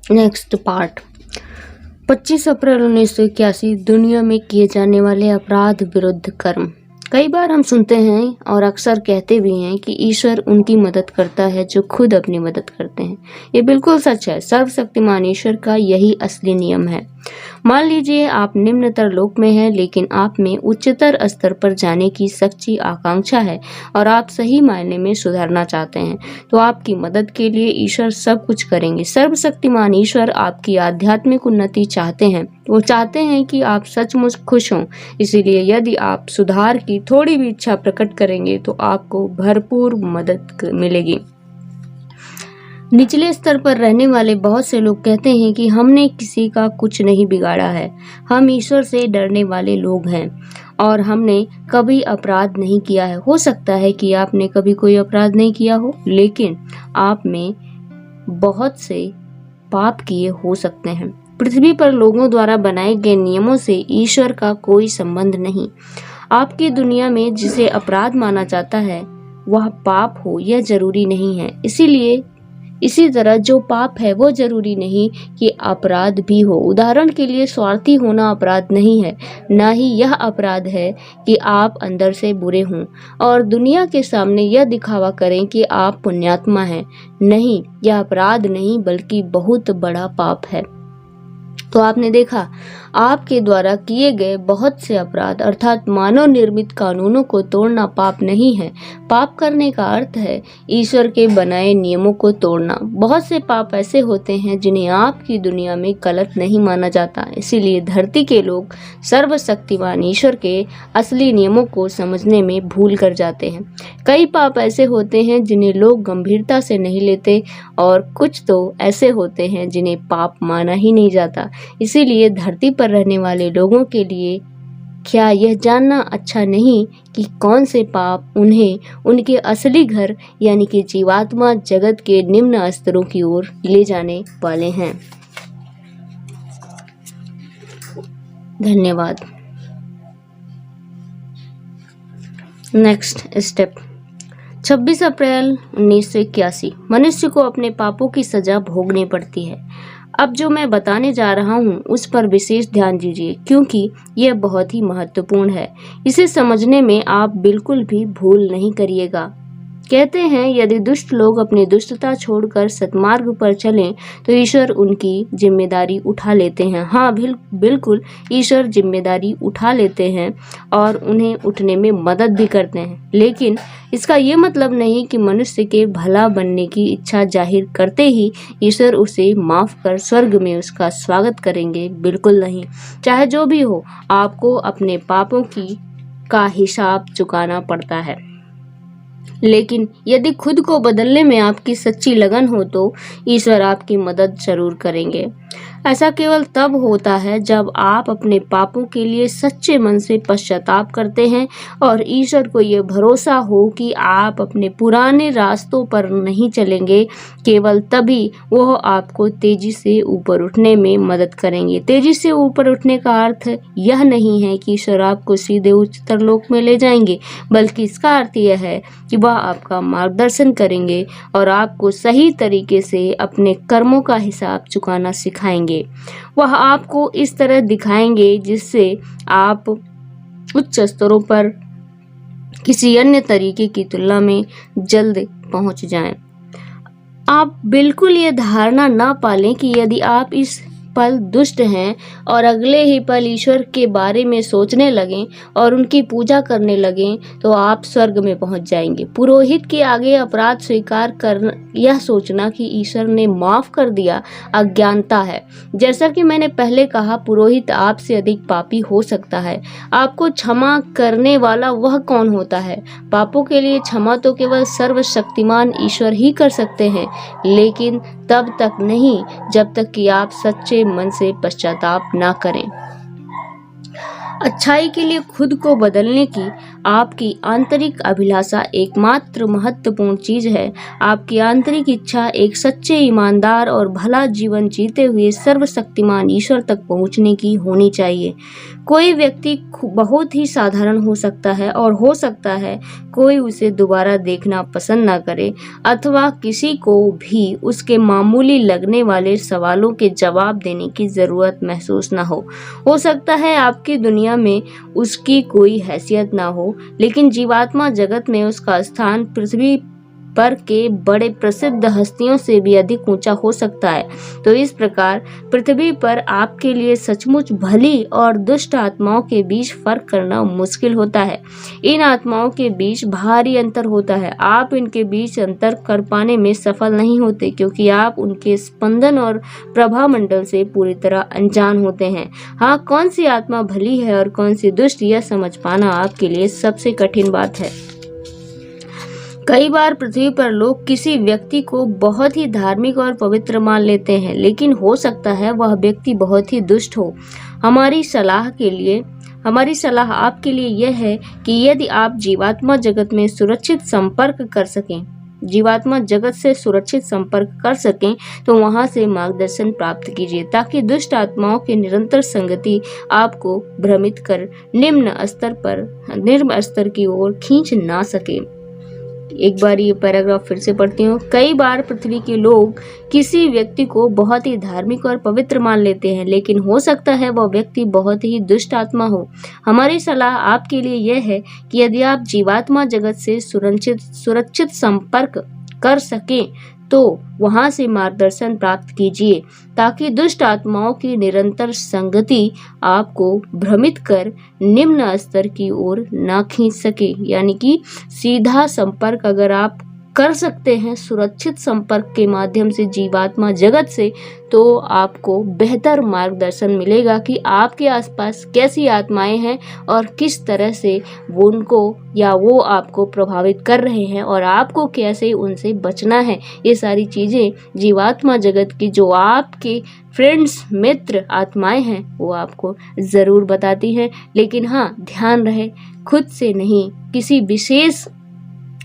Next part 25 अप्रैल 1981 दुनिया में किए जाने वाले अपराध विरुद्ध कर्म। कई बार हम सुनते हैं और अक्सर कहते भी हैं कि ईश्वर उनकी मदद करता है जो खुद अपनी मदद करते हैं। ये बिल्कुल सच है। सर्वशक्तिमान ईश्वर का यही असली नियम है। मान लीजिए आप निम्नतर लोक में हैं, लेकिन आप में उच्चतर स्तर पर जाने की सच्ची आकांक्षा है और आप सही मायने में सुधरना चाहते हैं, तो आपकी मदद के लिए ईश्वर सब कुछ करेंगे। सर्वशक्तिमान ईश्वर आपकी आध्यात्मिक उन्नति चाहते हैं। वो चाहते हैं कि आप सचमुच खुश हों। इसीलिए यदि आप सुधार की थोड़ी भी इच्छा प्रकट करेंगे तो आपको भरपूर मदद मिलेगी। निचले स्तर पर रहने वाले बहुत से लोग कहते हैं कि हमने किसी का कुछ नहीं बिगाड़ा है, हम ईश्वर से डरने वाले लोग हैं और हमने कभी अपराध नहीं किया है। हो सकता है कि आपने कभी कोई अपराध नहीं किया हो, लेकिन आप में बहुत से पाप किए हो सकते हैं। पृथ्वी पर लोगों द्वारा बनाए गए नियमों से ईश्वर का कोई संबंध नहीं। आपकी दुनिया में जिसे अपराध माना जाता है वह पाप हो यह जरूरी नहीं है। इसी तरह जो पाप है वो जरूरी नहीं कि अपराध भी हो। उदाहरण के लिए स्वार्थी होना अपराध नहीं है, ना ही यह अपराध है कि आप अंदर से बुरे हों और दुनिया के सामने यह दिखावा करें कि आप पुण्यात्मा हैं। नहीं, यह अपराध नहीं बल्कि बहुत बड़ा पाप है। तो आपने देखा, आपके द्वारा किए गए बहुत से अपराध अर्थात मानव निर्मित कानूनों को तोड़ना पाप नहीं है। पाप करने का अर्थ है ईश्वर के बनाए नियमों को तोड़ना। बहुत से पाप ऐसे होते हैं जिन्हें आपकी दुनिया में गलत नहीं माना जाता। इसीलिए धरती के लोग सर्वशक्तिमान ईश्वर के असली नियमों को समझने में भूल कर जाते हैं। कई पाप ऐसे होते हैं जिन्हें लोग गंभीरता से नहीं लेते और कुछ तो ऐसे होते हैं जिन्हें पाप माना ही नहीं जाता। इसीलिए धरती पर रहने वाले लोगों के लिए क्या यह जानना अच्छा नहीं कि कौन से पाप उन्हें उनके असली घर यानी कि जीवात्मा जगत के निम्न स्तरों की ओर ले जाने वाले हैं। धन्यवाद। नेक्स्ट स्टेप 26 अप्रैल 1981 मनुष्य को अपने पापों की सजा भोगनी पड़ती है। अब जो मैं बताने जा रहा हूँ उस पर विशेष ध्यान दीजिए, क्योंकि यह बहुत ही महत्वपूर्ण है। इसे समझने में आप बिल्कुल भी भूल नहीं करिएगा। कहते हैं यदि दुष्ट लोग अपनी दुष्टता छोड़कर सन्मार्ग पर चलें तो ईश्वर उनकी जिम्मेदारी उठा लेते हैं। हाँ, बिल्कुल ईश्वर जिम्मेदारी उठा लेते हैं और उन्हें उठने में मदद भी करते हैं। लेकिन इसका ये मतलब नहीं कि मनुष्य के भला बनने की इच्छा जाहिर करते ही ईश्वर उसे माफ कर स्वर्ग में उसका स्वागत करेंगे। बिल्कुल नहीं। चाहे जो भी हो, आपको अपने पापों का हिसाब चुकाना पड़ता है। लेकिन यदि खुद को बदलने में आपकी सच्ची लगन हो तो ईश्वर आपकी मदद जरूर करेंगे। ऐसा केवल तब होता है जब आप अपने पापों के लिए सच्चे मन से पश्चाताप करते हैं और ईश्वर को ये भरोसा हो कि आप अपने पुराने रास्तों पर नहीं चलेंगे। केवल तभी वह आपको तेजी से ऊपर उठने में मदद करेंगे। तेजी से ऊपर उठने का अर्थ यह नहीं है कि ईश्वर आपको सीधे उच्चतर लोक में ले जाएंगे, बल्कि इसका अर्थ यह है कि वह आपका मार्गदर्शन करेंगे और आपको सही तरीके से अपने कर्मों का हिसाब चुकाना सिखाएंगे। वह आपको इस तरह दिखाएंगे जिससे आप उच्च स्तरों पर किसी अन्य तरीके की तुलना में जल्द पहुंच जाएं। आप बिल्कुल ये धारणा ना पालें कि यदि आप इस पल दुष्ट हैं और अगले ही पल ईश्वर के बारे में सोचने लगें और उनकी पूजा करने लगें तो आप स्वर्ग में पहुंच जाएंगे। पुरोहित के आगे अपराध स्वीकार कर यह सोचना कि ईश्वर ने माफ कर दिया अज्ञानता है। जैसा कि मैंने पहले कहा, पुरोहित आपसे अधिक पापी हो सकता है। आपको क्षमा करने वाला वह कौन होता है? पापों के लिए क्षमा तो केवल सर्वशक्तिमान ईश्वर ही कर सकते हैं, लेकिन तब तक नहीं जब तक कि आप सच्चे मन से पश्चाताप ना करें। अच्छाई के लिए खुद को बदलने की आपकी आंतरिक अभिलाषा एकमात्र महत्वपूर्ण चीज है। आपकी आंतरिक इच्छा एक सच्चे, ईमानदार और भला जीवन जीते हुए सर्वशक्तिमान ईश्वर तक पहुंचने की होनी चाहिए। कोई व्यक्ति बहुत ही साधारण हो सकता है और हो सकता है कोई उसे दोबारा देखना पसंद न करे, अथवा किसी को भी उसके मामूली लगने वाले सवालों के जवाब देने की जरूरत महसूस न हो। हो सकता है आपकी दुनिया में उसकी कोई हैसियत ना हो, लेकिन जीवात्मा जगत में उसका स्थान पृथ्वी पर के बड़े प्रसिद्ध हस्तियों से भी अधिक ऊंचा हो सकता है। तो इस प्रकार पृथ्वी पर आपके लिए सचमुच भली और दुष्ट आत्माओं के बीच फर्क करना मुश्किल होता है। इन आत्माओं के बीच भारी अंतर होता है। आप इनके बीच अंतर कर पाने में सफल नहीं होते, क्योंकि आप उनके स्पंदन और प्रभाव मंडल से पूरी तरह अनजान होते हैं। हाँ, कौन सी आत्मा भली है और कौन सी दुष्ट, यह समझ पाना आपके लिए सबसे कठिन बात है। कई बार पृथ्वी पर लोग किसी व्यक्ति को बहुत ही धार्मिक और पवित्र मान लेते हैं, लेकिन हो सकता है वह व्यक्ति बहुत ही दुष्ट हो। हमारी सलाह आपके लिए यह है कि यदि आप जीवात्मा जगत से सुरक्षित संपर्क कर सकें तो वहां से मार्गदर्शन प्राप्त कीजिए, ताकि दुष्ट आत्माओं की निरंतर संगति आपको भ्रमित कर निम्न स्तर की ओर खींच ना सके। एक बार ये पैराग्राफ फिर से पढ़ती हूँ। कई बार पृथ्वी के लोग किसी व्यक्ति को बहुत ही धार्मिक और पवित्र मान लेते हैं, लेकिन हो सकता है वह व्यक्ति बहुत ही दुष्ट आत्मा हो। हमारी सलाह आपके लिए यह है कि यदि आप जीवात्मा जगत से सुरक्षित संपर्क कर सकें तो वहां से मार्गदर्शन प्राप्त कीजिए, ताकि दुष्ट आत्माओं की निरंतर संगति आपको भ्रमित कर निम्न स्तर की ओर ना खींच सके। यानी कि सीधा संपर्क अगर आप कर सकते हैं सुरक्षित संपर्क के माध्यम से जीवात्मा जगत से, तो आपको बेहतर मार्गदर्शन मिलेगा कि आपके आसपास कैसी आत्माएं हैं और किस तरह से वो आपको प्रभावित कर रहे हैं और आपको कैसे उनसे बचना है। ये सारी चीजें जीवात्मा जगत की जो आपके फ्रेंड्स, मित्र, आत्माएं हैं, वो आपको जरूर बताती हैं। लेकिन हाँ, ध्यान रहे, खुद से नहीं, किसी विशेष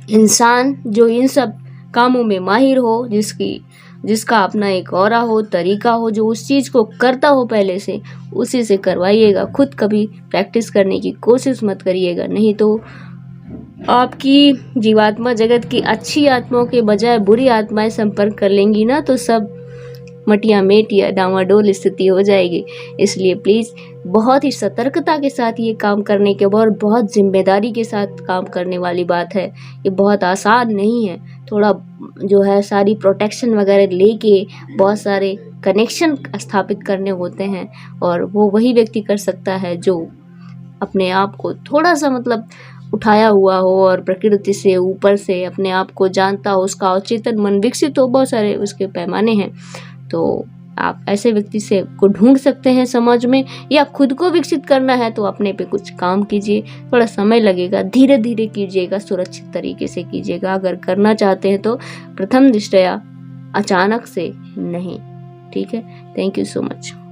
इंसान जो इन सब कामों में माहिर हो, जिसका अपना एक ऑरा हो, तरीका हो, जो उस चीज को करता हो पहले से, उसी से करवाइएगा। खुद कभी प्रैक्टिस करने की कोशिश मत करिएगा, नहीं तो आपकी जीवात्मा जगत की अच्छी आत्माओं के बजाय बुरी आत्माएं संपर्क कर लेंगी ना, तो सब मटिया मेट या डामाडोल स्थिति हो जाएगी। इसलिए प्लीज बहुत ही सतर्कता के साथ ये काम करने के बाद बहुत जिम्मेदारी के साथ काम करने वाली बात है। ये बहुत आसान नहीं है। थोड़ा जो है सारी प्रोटेक्शन वगैरह लेके बहुत सारे कनेक्शन स्थापित करने होते हैं, और वो वही व्यक्ति कर सकता है जो अपने आप को थोड़ा सा उठाया हुआ हो और प्रकृति से ऊपर से अपने आप को जानता हो, उसका अवचेतन मन विकसित हो। बहुत सारे उसके पैमाने हैं, तो आप ऐसे व्यक्ति से को ढूंढ सकते हैं समाज में, या खुद को विकसित करना है तो अपने पे कुछ काम कीजिए। थोड़ा समय लगेगा, धीरे धीरे कीजिएगा, सुरक्षित तरीके से कीजिएगा। अगर करना चाहते हैं तो प्रथम दृष्टया अचानक से नहीं। ठीक है, थैंक यू सो मच।